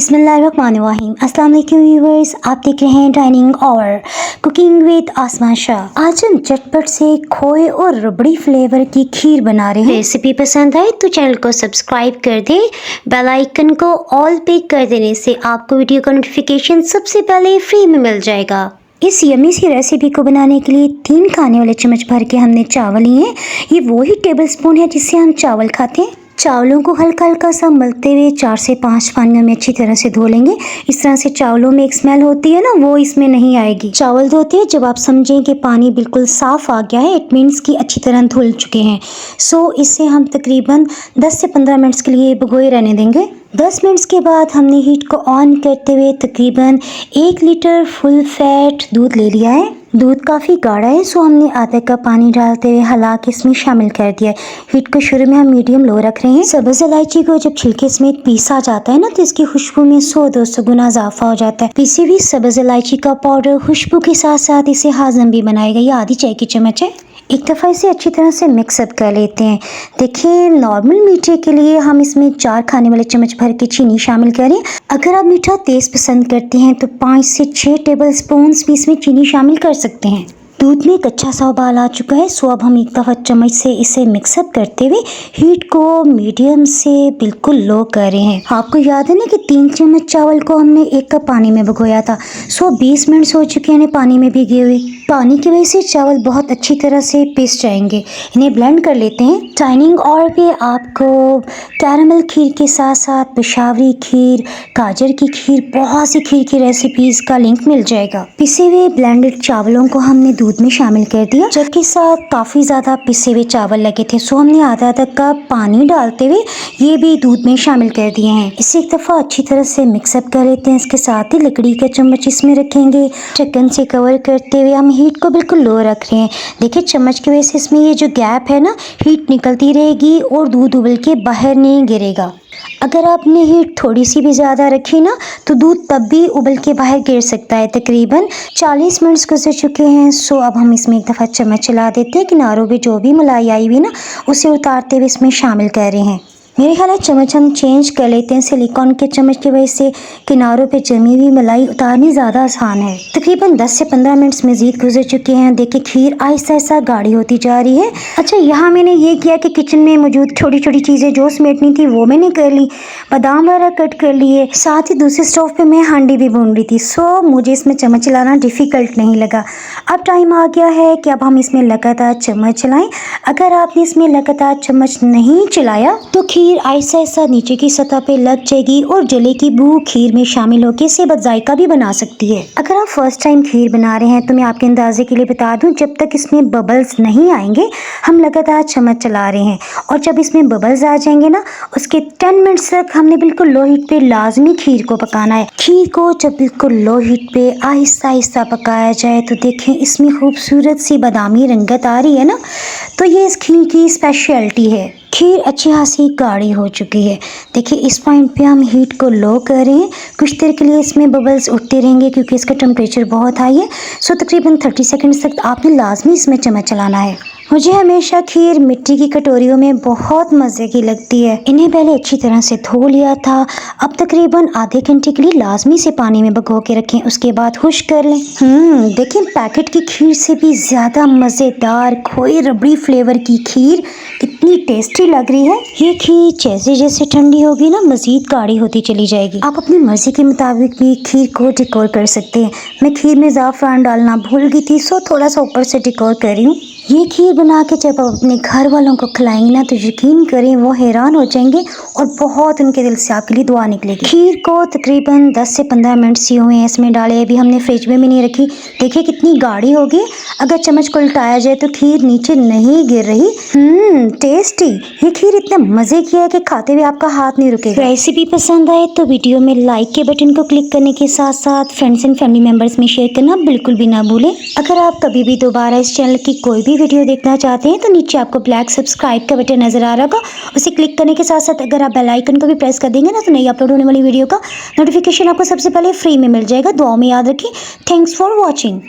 बिस्मिल्लाहिर्रहमानिर्रहीम। अस्सलाम वालेकुम व्यूअर्स, आप देख रहे हैं डाइनिंग और कुकिंग विद आसमा शाह। आज हम झटपट से खोए और रबड़ी फ्लेवर की खीर बना रहे हैं। रेसिपी पसंद आए तो चैनल को सब्सक्राइब कर दें। बेल आइकन को ऑल पे कर देने से आपको वीडियो का नोटिफिकेशन सबसे पहले फ्री में मिल जाएगा। इस यमी सी रेसिपी को बनाने के लिए 3 खाने वाले चम्मच भर के हमने चावल लिए हैं। ये वही टेबल स्पून है जिससे हम चावल खाते हैं। चावलों को हल्का हल्का सा मलते हुए 4 से 5 पानियों में अच्छी तरह से धो लेंगे। इस तरह से चावलों में एक स्मेल होती है ना, वो इसमें नहीं आएगी। चावल धोते हैं जब आप समझें कि पानी बिल्कुल साफ आ गया है, इट मीन्स कि अच्छी तरह धुल चुके हैं। सो इसे हम तकरीबन 10 से 15 मिनट्स के लिए भिगोए रहने देंगे। 10 मिनट्स के बाद हमने हीट को ऑन करते हुए तकरीबन 1 लीटर फुल फैट दूध ले लिया है। दूध काफ़ी गाढ़ा है, सो हमने आधा कप पानी डालते हुए हला के इसमें शामिल कर दिया है। हीट को शुरू में हम मीडियम लो रख रहे हैं। सब्ज़ इलायची को जब छिलके समेत पीसा जाता है ना, तो इसकी खुशबू में 100-200 गुना इजाफा हो जाता है। पीसी हुई सब्ज़ इलायची का पाउडर खुशबू के साथ साथ इसे हाजम भी बनाएगा। ये आधी चाय की चम्मच है। एक दफ़ा इसे अच्छी तरह से मिक्सअप कर लेते हैं। देखिए, नॉर्मल मीठे के लिए हम इसमें 4 खाने वाले चम्मच भर के चीनी शामिल करें। अगर आप मीठा तेज़ पसंद करते हैं तो 5 से 6 टेबल स्पून भी इसमें चीनी शामिल कर सकते हैं। दूध में एक अच्छा सा उबाल आ चुका है, सो अब हम एक दफ़ा चम्मच से इसे मिक्सअप करते हुए हीट को मीडियम से बिल्कुल लो कर रहे हैं। आपको याद है ना कि 3 चम्मच चावल को हमने 1 कप पानी में भिगोया था। सो 20 मिनट हो चुके हैं पानी में भीगे हुए। पानी की वजह से चावल बहुत अच्छी तरह से पिस जाएंगे। इन्हें ब्लेंड कर लेते हैं। डाइनिंग और पे आपको कैरामल खीर के साथ साथ पेशावरी खीर, गाजर की खीर, बहुत सी खीर की रेसिपीज़ का लिंक मिल जाएगा। पिसे हुए ब्लेंडेड चावलों को हमने दूध में शामिल कर दिया, जबकि साथ काफ़ी ज़्यादा पिसे हुए चावल लगे थे। सो हमने आधा कप पानी डालते हुए ये भी दूध में शामिल कर दिए हैं। इसे एक दफ़ा अच्छी तरह से मिक्सअप कर लेते हैं। इसके साथ ही लकड़ी का चम्मच इसमें रखेंगे। ढक्कन से कवर करते हुए हम हीट को बिल्कुल लो रख रहे हैं। देखिए, चम्मच की वजह से इसमें ये जो गैप है ना, हीट निकलती रहेगी और दूध उबल के बाहर नहीं गिरेगा। अगर आपने हीट थोड़ी सी भी ज़्यादा रखी ना, तो दूध तब भी उबल के बाहर गिर सकता है। तकरीबन 40 मिनट्स गुजर चुके हैं। सो अब हम इसमें एक दफ़ा चम्मच चला देते हैं। किनारों पे जो भी मलाई आई हुई ना, उसे उतारते हुए इसमें शामिल कर रहे हैं। मेरे ख्याल है चम्मच हम चेंज कर लेते हैं। सिलिकॉन के चम्मच की वजह से किनारों पे जमी हुई मलाई उतारनी ज़्यादा आसान है। तकरीबन 10 से 15 मिनट्स मज़ीद गुजर चुके हैं। देखिए, खीर आहिस्ता आहिस्ता गाढ़ी होती जा रही है। अच्छा, यहाँ मैंने ये किया कि किचन में मौजूद छोटी छोटी चीज़ें जो समेटनी थी वो मैंने कर ली। बादाम वगैरह कट कर लिए। साथ ही दूसरे स्टोव पे मैं हांडी भी भून रही थी। सो मुझे इसमें चम्मच चलाना डिफ़िकल्ट नहीं लगा। अब टाइम आ गया है कि अब हम इसमें लगातार चम्मच चलाएं। अगर आपने इसमें लगातार चम्मच नहीं चलाया तो खीर आहिस्ता आहिस्ता नीचे की सतह पे लग जाएगी और जले की बू खीर में शामिल होकर सेहत जायका भी बना सकती है। अगर आप फर्स्ट टाइम खीर बना रहे हैं तो मैं आपके अंदाजे के लिए बता दूं, जब तक इसमें बबल्स नहीं आएंगे हम लगातार चम्मच चला रहे हैं। और जब इसमें बबल्स आ जाएंगे ना, उसके 10 मिनट्स तक हमने बिल्कुल लो हीट पे लाजमी खीर को पकाना है। खीर को जब बिल्कुल लो हीट पे आहिस्ता आहिस्ता पकाया जाए तो देखें इसमें खूबसूरत सी बादामी रंगत आ रही है ना, तो ये इस खीर की स्पेशलिटी है। खीर अच्छी खासी गाढ़ी हो चुकी है। देखिए, इस पॉइंट पे हम हीट को लो कर रहे हैं। कुछ देर के लिए इसमें बबल्स उठते रहेंगे क्योंकि इसका टेम्परेचर बहुत हाई है। सो तकरीबन 30 सेकंड्स तक आपने लाजमी इसमें चम्मच चलाना है। मुझे हमेशा खीर मिट्टी की कटोरियों में बहुत मज़े की लगती है। इन्हें पहले अच्छी तरह से धो लिया था। अब तकरीबन आधे घंटे के लिए लाजमी से पानी में भिगो के रखें, उसके बाद खुश्क कर लें। देखें, पैकेट की खीर से भी ज़्यादा मज़ेदार खोए रबड़ी फ्लेवर की खीर इतनी टेस्टी लग रही है। ये खीर जैसे जैसे ठंडी होगी ना, मज़ीद गाढ़ी होती चली जाएगी। आप अपनी मर्ज़ी के मुताबिक भी खीर को डेकोर कर सकते हैं। मैं खीर में ज़ाफ़रान डालना भूल गई थी, सो थोड़ा सा ऊपर से डेकोर कर रही हूँ। ये खीर बना के जब आप अपने घर वालों को खिलाएंगे ना, तो यकीन करें वो हैरान हो जाएंगे और बहुत उनके दिल से आपके लिए दुआ निकलेगी। खीर को तकरीबन 10 से 15 मिनट सी हुए हैं इसमें डाले। अभी हमने फ्रिज में भी नहीं रखी। देखिए कितनी गाढ़ी होगी। अगर चम्मच को उल्टाया जाए तो खीर नीचे नहीं गिर रही। टेस्टी। ये खीर इतना मज़े की है कि खाते हुए आपका हाथ नहीं रुकेगा। रेसिपी पसंद आए तो वीडियो में लाइक के बटन को क्लिक करने के साथ साथ फ्रेंड्स एंड फैमिली मेम्बर्स में शेयर करना बिल्कुल भी ना भूलें। अगर आप कभी भी दोबारा इस चैनल की कोई भी वीडियो देखना चाहते हैं तो नीचे आपको ब्लैक सब्सक्राइब का बटन नजर आ रहा होगा। उसे क्लिक करने के साथ साथ अगर आप बेल आइकन को भी प्रेस कर देंगे ना, तो नई अपलोड होने वाली वीडियो का नोटिफिकेशन आपको सबसे पहले फ्री में मिल जाएगा। दुआओं में याद रखें। Thanks for watching.